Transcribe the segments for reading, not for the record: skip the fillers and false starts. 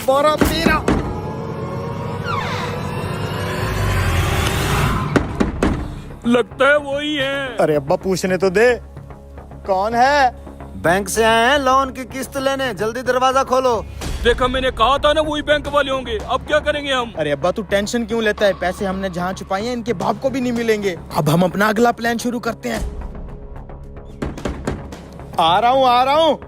12 13। लगता है वही है। अरे अब्बा पूछने तो दे, कौन है? बैंक से आए हैं लोन की किस्त लेने, जल्दी दरवाजा खोलो। देखा, मैंने कहा था ना वही बैंक वाले होंगे। अब क्या करेंगे हम? अरे अब्बा तू टेंशन क्यों लेता है? पैसे हमने जहाँ छुपाए हैं इनके बाप को भी नहीं मिलेंगे। अब हम अपना अगला प्लान शुरू करते हैं। आ रहा हूँ।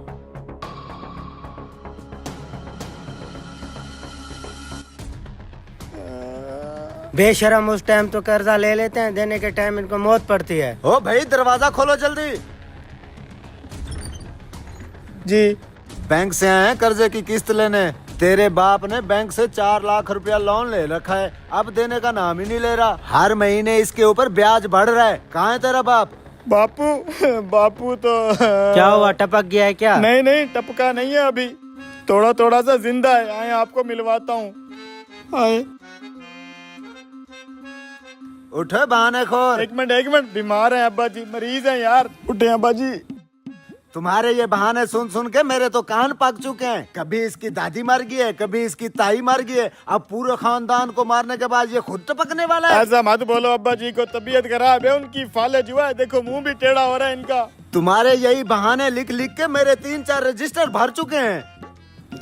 बेशरम, उस टाइम तो कर्जा ले लेते हैं, देने के टाइम इनको मौत पड़ती है। ओ भाई दरवाजा खोलो जल्दी। जी बैंक से आए हैं कर्जे की किस्त लेने। तेरे बाप ने बैंक से 4 लाख रुपया लोन ले रखा है, अब देने का नाम ही नहीं ले रहा। हर महीने इसके ऊपर ब्याज बढ़ रहा है। कहाँ है तेरा बाप? बापू तो क्या हुआ, टपक गया है क्या? नहीं टपका नहीं है, अभी थोड़ा सा जिंदा है। आए आपको मिलवाता हूँ। आए उठे बहाने खोर। एक मिनट, बीमार है अब्बा जी, मरीज है यार। उठे अब्बा जी। तुम्हारे ये बहाने सुन सुन के मेरे तो कान पक चुके हैं। कभी इसकी दादी मर गई है, कभी इसकी ताई मर गई है, अब पूरे खानदान को मारने के बाद ये खुद टपकने वाला है। ऐसा मत बोलो अब्बा जी को, तबीयत खराब है उनकी, फालज हुआ है। देखो मुंह भी टेढ़ा हो रहा है इनका। तुम्हारे यही बहाने लिख लिख के मेरे 3-4 रजिस्टर भर चुके हैं।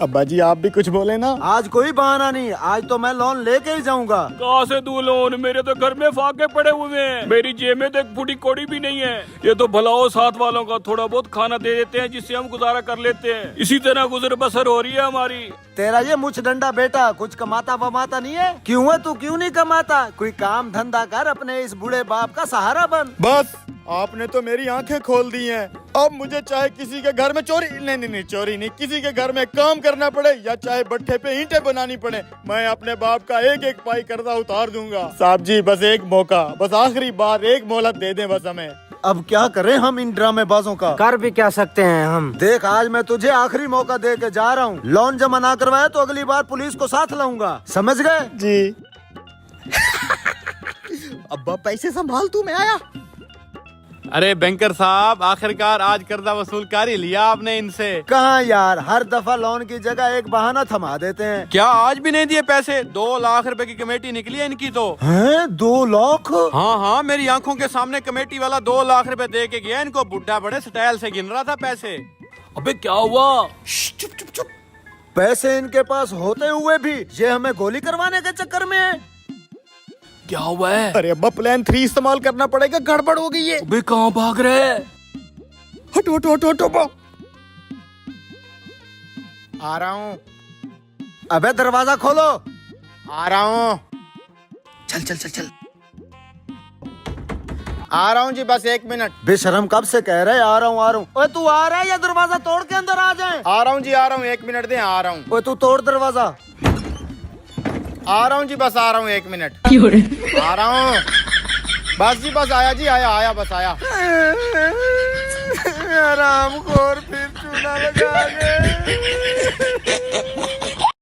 अब्बा जी आप भी कुछ बोले ना। आज कोई बहाना नहीं, आज तो मैं लोन लेके ही जाऊंगा। कहाँ से दूं लोन? मेरे तो घर में फाके पड़े हुए हैं, मेरी जेब में तो एक फूटी कौड़ी भी नहीं है। ये तो भलाओ साथ वालों का थोड़ा बहुत खाना दे देते हैं जिससे हम गुजारा कर लेते हैं। इसी तरह गुजर बसर हो रही है हमारी। तेरा ये मुछ डंडा बेटा कुछ कमाता वमाता नहीं है? क्यों है तू क्यों नहीं कमाता? कोई काम धंधा कर, अपने इस बूढ़े बाप का सहारा बन। बस आपने तो मेरी आंखें खोल दी हैं। अब मुझे चाहे किसी के घर में चोरी नहीं चोरी नहीं, किसी के घर में काम करना पड़े या चाहे भट्ठे पे ईंटें बनानी पड़े, मैं अपने बाप का एक एक पाई कर्जा उतार दूंगा। साहब जी बस एक मौका, बस आखिरी बार एक मोहलत दे दें बस हमें। अब क्या करें हम इन ड्रामेबाजों का? कर भी क्या सकते हैं हम। देख आज मैं तुझे आखिरी मौका दे के जा रहा हूँ। लोन जमा ना करवाया तो अगली बार पुलिस को साथ लाऊंगा, समझ गए? जी अब्बा पैसे संभाल तू, मैं आया। अरे बैंकर साहब, आखिरकार आज कर्जा वसूल कर ही लिया आपने इनसे। कहाँ यार, हर दफा लोन की जगह एक बहाना थमा देते हैं। क्या आज भी नहीं दिए पैसे? 2 लाख रुपए की कमेटी निकली है इनकी तो। हैं 2 लाख? हाँ, मेरी आंखों के सामने कमेटी वाला 2 लाख रुपए दे के गया इनको। बुढ़ा बड़े स्टाइल से गिन रहा था पैसे। अबे क्या हुआ? चुप। पैसे इनके पास होते हुए भी ये हमें गोली करवाने के चक्कर में है। क्या हुआ है? अरे अब्बा प्लान 3 इस्तेमाल करना पड़ेगा, गड़बड़ हो गई है। अबे कहाँ भाग रहे हैं? हटो। आ रहा हूँ। अबे दरवाजा खोलो। आ रहा हूँ। चल। आ रहा हूँ जी, बस 1 मिनट। बेशरम कब से कह रहे आ रहा हूँ। ओए तू आ रहा है या दरवाजा तोड़ के अंदर आ जाए? आ रहा हूँ जी, आ रहा हूँ, 1 मिनट दे, आ रहा हूँ। ओए तू तोड़ दरवाजा। आ रहा हूँ जी, बस आ रहा हूँ, 1 मिनट। आ रहा हूँ बस जी, बस आया जी, आया बस आया। आराम खोर फिर चूना लगा गए।